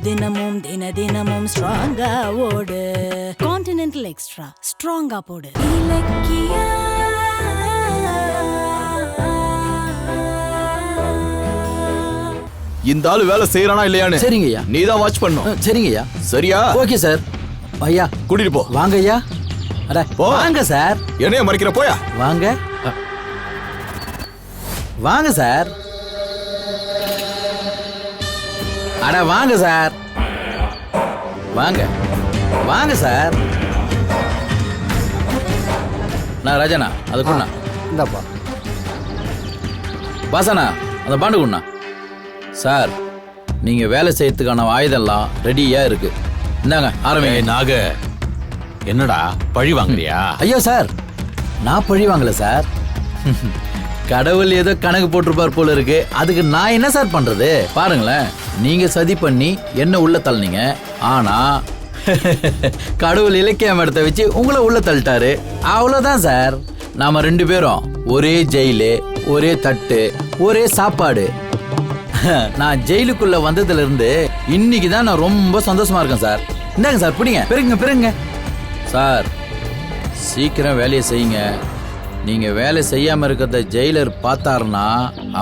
தினமும் தினமும் ஸ்ட்ராங்கா ஓடு. கான்டினென்டல் எக்ஸ்ட்ரா ஸ்ட்ராங்கா போடு. இலக்கியா இந்த ஆளு வேலை செய்யறானா இல்லையான்னு சரிங்க ஐயா. நீ தான் வாட்ச் பண்ணும். சரிங்க ஐயா. சரியா? Okay sir. ஐயா கூட்டிட்டு போ. வாங்க ஐயா. அட வாங்க சார். என்னைய மறைக்கிற போயா? வாங்க வாங்க சார். அட வாங்க சார். வாங்க வாங்க சார். நான் ராஜாண்ணா அது குண்ணா. இந்தாப்பா. பாசாண்ணா அந்த பாண்டு குண்ணா. சார் நீங்க வேலை செய்யறதுக்கான ஆயுதம்லாம் ரெடியா இருக்கு. இந்தாங்க ஆரம்பிங்க. நாக என்னடா பழி வாங்குறியா? ஐயோ சார் நான் பழி வாங்கல சார். கடவுள் ஏதோ கணக்கு போட்டிருப்பார் போல இருக்கு. அதுக்கு நான் என்ன சார் பண்றது? பாருங்களேன், நீங்க சதி பண்ணி என்ன உள்ள தள்ளினீங்க. ஆனா கடவுள் இலக்கிய மரத்தை வச்சு உங்களை உள்ள தள்ளிட்டாரு. அவ்வளவுதான் சார். நாம 2 பேரும் ஒரே ஜெயிலு, ஒரே தட்டு, ஒரே சாப்பாடு. நான் ஜெயிலுக்குள்ள வந்ததுல இருந்து இன்னைக்கு தான் நான் ரொம்ப சந்தோஷமா இருக்கேன் சார். இந்தாங்க சார் பிடிங்க. பெருங்க சார். சீக்கிரம் வேலையை செய்யுங்க. நீங்க வேலை செய்யாம இருக்கிறத ஜெயிலர் பார்த்தாருன்னா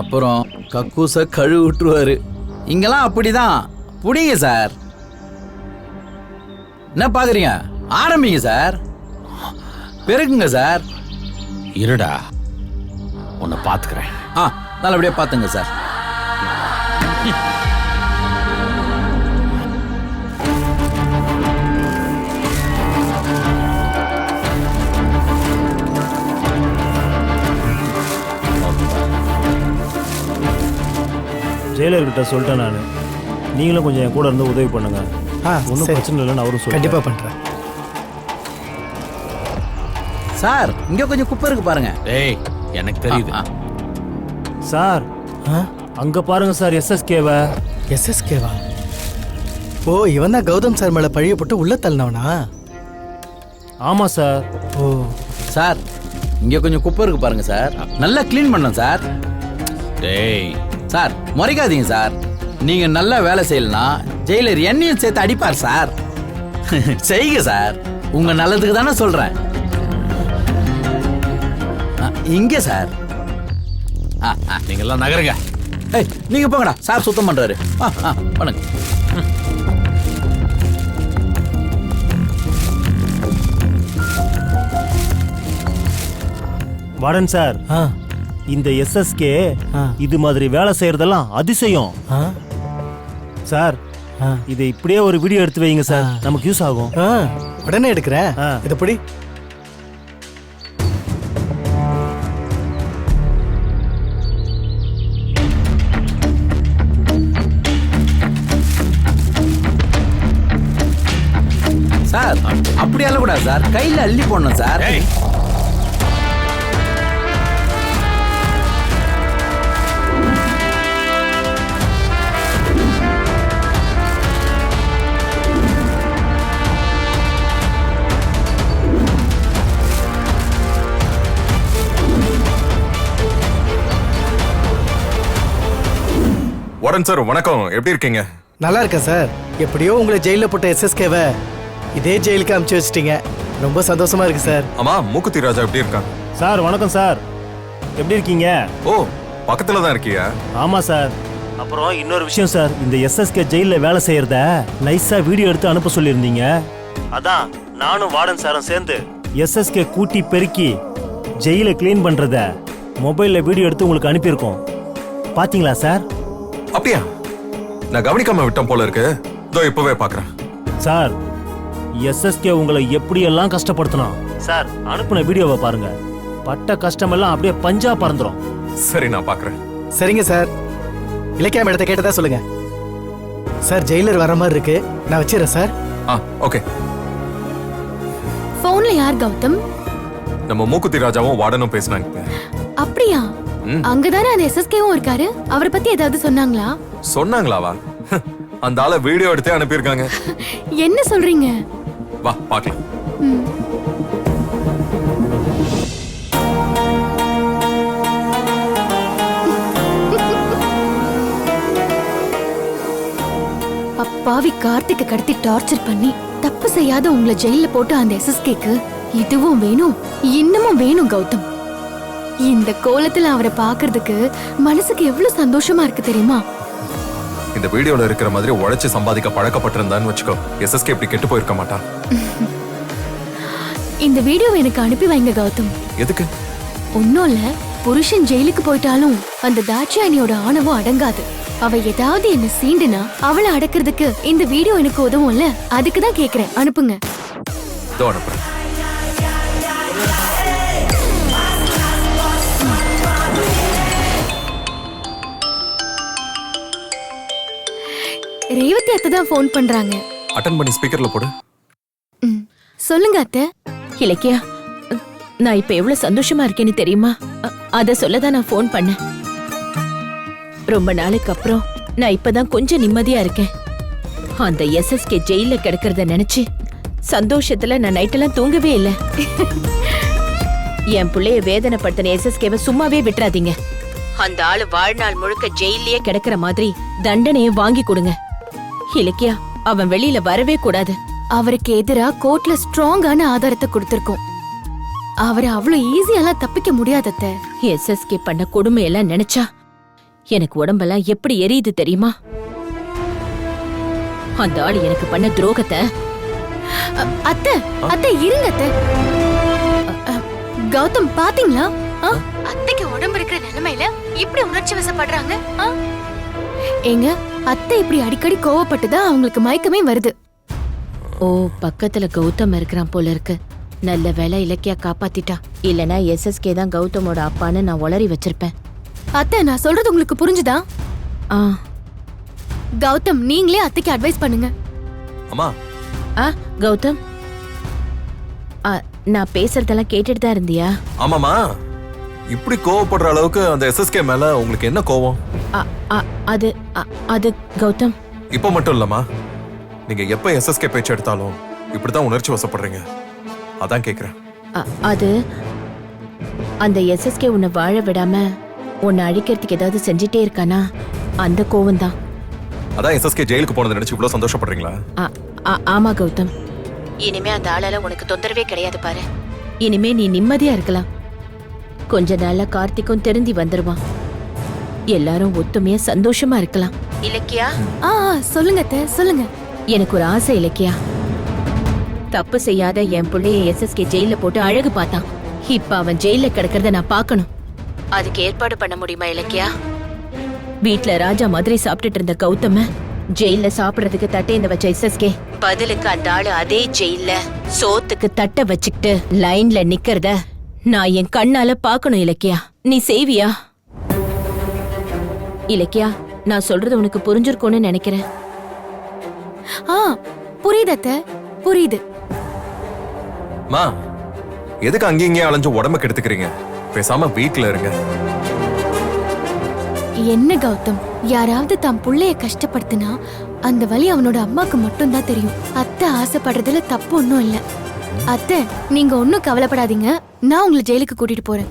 அப்புறம் கக்கூச கழுவி விட்டுருவாரு. இங்கெல்லாம் அப்படிதான். புடிங்க சார். என்ன பாக்குறீங்க? ஆரம்பிங்க சார். பெருக்குங்க சார். இருடா உன்னை பாத்துக்கிறேன். நல்லபடியா பாத்துங்க சார். ஜெயிலர்கிட்ட சொல்லிட்டேன் நான். நீங்களும் கொஞ்சம் என் கூட இருந்து உதவி பண்ணுங்க. ஒன்றும் பிரச்சனை இல்லைன்னு அவரும் சொல்லி கண்டிப்பாக பண்ணுறேன் சார். இங்க கொஞ்சம் குப்பை இருக்கு பாருங்க. டேய் எனக்கு தெரியுது. சார் அங்க பாருங்க சார். எஸ்எஸ்கேவா? எஸ்எஸ்கேவா? ஓ, இவன் தான் கௌதம் சார் மேலே பழிய போட்டு உள்ள தள்ளினவனா? ஆமாம் சார். ஓ சார் இங்க கொஞ்சம் குப்பை இருக்கு பாருங்க சார். நல்லா கிளீன் பண்ணோம் சார். டேய் சார் முறைக்காதீங்க சார். நீங்க நல்லா வேலை செய்யலனா ஜெயிலர் என்னையும் சேர்த்து அடிப்பார் சார். செய்யுங்க சார். உங்க நல்லதுக்கு தானே சொல்றேன். இங்க சார். நீங்க எல்லாம் நகருங்க. நீங்க போங்கடா. சார் சுத்தம் பண்றாரு. பண்ணுங்க. வார்டன் சார், இந்த எஸ்எஸ்கே இது மாதிரி வேலை செய்யறதெல்லாம் அதிசயம் சார். இதை இப்படியே ஒரு வீடியோ எடுத்து வைங்க சார். நமக்கு யூஸ் ஆகும். உடனே எடுக்கிறேன். இதை படி. சார் அப்படி அள்ளக்கூடாது சார். கையில அள்ளி போடணும் சார். வார்டன் சார் வணக்கம். எப்படி இருக்கீங்க? நல்லா இருக்கேன் சார். எப்படியோ உங்களை ஜெயிலில் போட்ட எஸ்எஸ்கேவை இதே ஜெயிலுக்கு அமுச்சு வச்சிட்டீங்க. ரொம்ப சந்தோஷமா இருக்கு சார். ஆமா, மூக்குத்தி ராஜா எப்படி இருக்கான்? சார் வணக்கம் சார். எப்படி இருக்கீங்க? ஓ, பக்கத்துல தான் இருக்கியா? ஆமா சார். அப்புறம் இன்னொரு விஷயம் சார். இந்த எஸ்எஸ்கே ஜெயிலில் வேலை செய்யறத நைஸா வீடியோ எடுத்து அனுப்ப சொல்லியிருந்தீங்க. அதான் நானும் வார்டன் சாரும் சேர்ந்து எஸ்எஸ்கே கூட்டி பெருக்கி ஜெயிலை கிளீன் பண்றத மொபைல்ல வீடியோ எடுத்து உங்களுக்கு அனுப்பியிருக்கோம். பாத்தீங்களா சார்? அப்படியா? நான் கவனிக்காம விட்டேன் போல இருக்கு. இதோ இப்பவே பாக்குறேன். சார் எஸ்எஸ்கே உங்களை எப்படியெல்லாம் கஷ்டப்படுத்தணும் சார். அனுப்புன வீடியோவை பாருங்க. பட்ட கஷ்டமெல்லாம் அப்படியே பஞ்சா பறந்துரும். சரி, நான் பாக்குறேன். சரிங்க சார். இலக்கிய மேடத்தை கேட்டதா சொல்லுங்க சார். ஜெயிலர் வர மாதிரி இருக்கு. நான் வச்சிடறேன் சார். ஓகே. போன்ல யார் கௌதம்? நம்ம மூக்குத்தி ராஜாவும் வார்டனும் பேசினாங்க. அப்படியா? அங்கதானே அந்த எஸ்எஸ்கேவும் இருக்காரு. அவரை பத்தி ஏதாவது சொன்னாங்களா? சொன்னாங்களாவா? அந்த ஆளை வீடியோ எடுத்தே அனுப்பியிருக்காங்க. என்ன சொல்றீங்க? வா பார்க்கலாம். பாவி கார்த்திகை கடத்தி டார்ச்சர் பண்ணி தப்பு செய்யாத உங்களை ஜெயில போட்டு அந்த எஸ்எஸ்கேக்கு இதுவும் வேணும் இன்னமும் வேணும் கௌதம். இந்த கோலத்துல அவரை பாக்குறதுக்கு மனசுக்கு எவ்வளவு சந்தோஷமா இருக்கு தெரியுமா? இந்த வீடியோல இருக்கிற மாதிரி உழைச்சு சம்பாதிக்க பழக்கப்பட்டிருந்தான்னு வச்சுக்கோ, எஸ்எஸ்கே இப்படி கெட்டு போயிருக்க மாட்டான். இந்த வீடியோ எனக்கு அனுப்பி வைங்க கௌதம். எதுக்கு? ஒன்னும் இல்ல, புருஷன் ஜெயிலுக்கு போயிட்டாலும் அந்த தாட்சாயணியோட ஆணவம் அடங்காது. அவ ஏதாவது என்ன சீண்டுனா அவளை அடக்கிறதுக்கு இந்த வீடியோ எனக்கு உதவும்ல, அதுக்குதான் கேக்குறேன். அனுப்புங்க. இதோ அனுப்புறேன். ரேவதி அத்தை தான் ஃபோன் பண்றாங்க. அட்டெண்ட் பண்ணி ஸ்பீக்கர்ல போடு. சொல்லுங்க அத்தை. இலக்கியா, நான் இப்ப எவ்வளவு சந்தோஷமா இருக்கேன்னு தெரியுமா? அத சொல்லதான் நான் ஃபோன் பண்ணேன். ரொம்ப நாளைக்கு அப்புறம் நான் இப்பதான் கொஞ்சம் நிம்மதியா இருக்கேன். அந்த எஸ்எஸ்கே ஜெயில கிடக்கிறத நினைச்சு சந்தோஷத்துல நான் நைட்டெல்லாம் தூங்கவே இல்லை. என் பிள்ளைய வேதனைப்படுத்தின எஸ்எஸ்கேவை சும்மாவே விட்டுறாதீங்க. அந்த ஆளு வாழ்நாள் முழுக்க ஜெயிலே கிடக்கிற மாதிரி தண்டனையை வாங்கி கொடுங்க. இலக்கியா, அவன் வெளியில வரவே கூடாது. அவருக்கு எதிரா கோர்ட்ல ஸ்ட்ராங்கான ஆதாரத்தை கொடுத்திருக்கோம். அவரை அவ்வளவு ஈஸியெல்லாம் தப்பிக்க முடியாது அத்தை. எஸ்எஸ்கே பண்ண கொடுமையெல்லாம் நினைச்சா எனக்கு உடம்பெல்லாம் எப்படி எரியுது தெரியுமா? அந்த ஆளு எனக்கு பண்ண துரோகத்தை. அத்தை அத்தை இருங்க அத்தை. கௌதம் பாத்தீங்களா? அத்தைக்கு உடம்பு இருக்கிற நிலைமையில இப்படி உணர்ச்சி வசப்படுறாங்க. ஏங்க, அத்தை இப்படி அடிக்கடி கோவப்பட்டுதான் அவங்களுக்கு மயக்கமே வருது. ஓ, பக்கத்துல கௌதம் இருக்கிறான் போல இருக்கு. நல்ல வேலை இலக்கியா காப்பாத்திட்டா. இல்லனா எஸ்எஸ்கே தான் கௌதமோட அப்பான்னு நான் உளறி வச்சிருப்பேன். அத்தை, நான் சொல்றது உங்களுக்கு புரிஞ்சுதா? ஆ, கௌதம் நீங்களே அத்தைக்கு அட்வைஸ் பண்ணுங்க. அம்மா. கௌதம், நான் பேசுறதெல்லாம் கேட்டுட்டு தான் இருந்தியா? ஆமாமா. இப்படி கோவப்படுற அளவுக்கு அந்த எஸ்எஸ்கே மேல உங்களுக்கு என்ன கோவம்? அது கௌதம், இப்ப மட்டும் இல்லம்மா, நீங்க எப்ப எஸ்எஸ்கே பேச்சு எடுத்தாலும் இப்படிதான் உணர்ச்சி வசப்படுறீங்க. அதான் கேக்குறேன். அது அந்த எஸ்எஸ்கே உன்னை வாழ விடாம உன்னை அழிக்கிறதுக்கு ஏதாவது செஞ்சுட்டே இருக்கானா, அந்த கோவம் தான். அதான் எஸ்எஸ்கே ஜெயிலுக்கு போனதை நினைச்சு இவ்வளவு சந்தோஷப்படுறீங்களா? ஆமா கௌதம், இனிமே அந்த ஆளால உனக்கு தொந்தரவே கிடையாது பாரு. இனிமே நீ நிம்மதியா இருக்கலாம். கொஞ்ச நாள்ல கார்த்திக்கும் திருந்தி வந்துருவான். எல்லாரும் ஒத்துமையா சந்தோஷமா இருக்கலாம். இலக்கியா? சொல்லுங்க அத்தை, சொல்லுங்க. எனக்கு ஒரு ஆசை இலக்கியா. தப்பு செய்யாத என் பிள்ளைய எஸ்எஸ்கே ஜெயில போட்டு அழகு பார்த்தான். இப்ப அவன் ஜெயில கிடக்கிறத நான் பார்க்கணும். அதுக்கு ஏற்பாடு பண்ண முடியுமா இலக்கியா? வீட்ல ராஜா மாதிரி சாப்பிட்டுட்டு இருந்த கௌதம ஜெயில சாப்பிடறதுக்கு தட்டேந்து வச்ச எஸ்எஸ்கே பதிலுக்கு அந்த ஆளு அதே ஜெயில சோத்துக்கு தட்ட வச்சுக்கிட்டு லைன்ல நிக்கிறத நான் என் கண்ணால பாக்கணும் இலக்கியா. நீ செய்வியா? இலக்கியா, நான் சொல்றது உனக்கு புரிஞ்சிருக்கும்னு நினைக்கிறேன். புரியுது அத்தை, புரியுது. மா, எதுக்கு அங்கேயும் இங்கேயும் அலைஞ்சு உடம்ப கெடுத்துக்கிறீங்க? பேசாம வீட்ல இருங்க. என்ன கௌதம், யாராவது தம் புள்ளைய கஷ்டப்படுத்தினா அந்த வலி அவனோட அம்மாக்கு மட்டும் தான் தெரியும். அத்தை ஆசைப்படுறதுல தப்பு ஒன்னும் இல்ல. அத்தை, நீங்க ஒன்னும் கவலைப்படாதீங்க. நான் உங்களை ஜெயிலுக்கு கூட்டிட்டு போறேன்.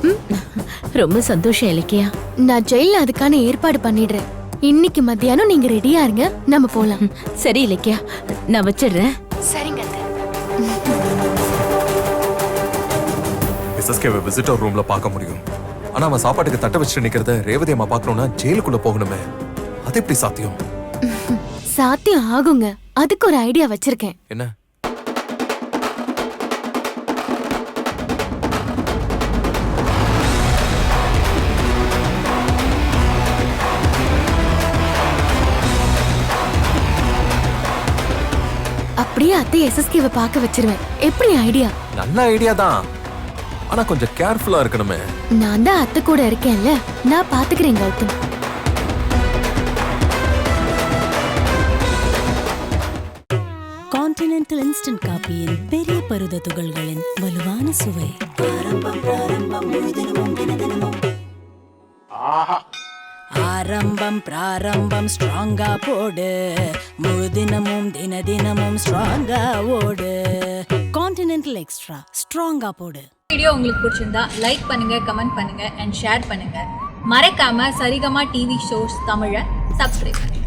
ரொம்ப சந்தோஷம் இலக்கியா. நான் ஜெயில அதுக்கான ஏற்பாடு பண்ணிடுறேன். இன்னைக்கு மத்தியானம் நீங்க ரெடியா இருங்க, நம்ம போலாம். சரி இலக்கியா, நான் வச்சிடுறேன். சரிங்க அத்தை. எஸ்எஸ்கேவை விசிட்டர் ரூம்ல பார்க்க முடியும். ஆனா அவன் சாப்பாட்டுக்கு தட்ட வச்சுட்டு நிக்கிறத ரேவதி அம்மா பார்க்கணும்னா ஜெயிலுக்குள்ள போகணுமே. அது எப்படி சாத்தியம்? சாத்தியம் ஆகுங்க. அதுக்கு ஒரு ஐடியா வச்சிருக்கேன். என்ன? அப்படியே அத்தை எஸ்எஸ்கேவை பார்க்க வச்சிருவேன். எப்படி ஐடியா? நல்ல ஐடியா தான். ஆனா கொஞ்சம் கேர்ஃபுல்லா இருக்கணுமே. நான் தான் அத்தை கூட இருக்கேன்ல, நான் பாத்துக்கிறேன் கௌதம். கான்டினென்டல் இன்ஸ்டன்ட் காபியின் பெரிய பருத துகள்களின் வலுவான சுவை. ஆரம்பம் பிராரம்பம் ஸ்ட்ராங்கா போடு, முழு தினமும் தினமும் ஸ்ட்ராங்கா ஓடு. கான்டினென்டல் எக்ஸ்ட்ரா ஸ்ட்ராங்கா போடு. வீடியோ உங்களுக்கு பிடிச்சிருந்தா லைக் பண்ணுங்க, கமெண்ட் பண்ணுங்க அண்ட் ஷேர் பண்ணுங்க. மறக்காம சரிகமா டிவி ஷோஸ் தமிழை சப்ஸ்கிரைப் பண்ணுங்க.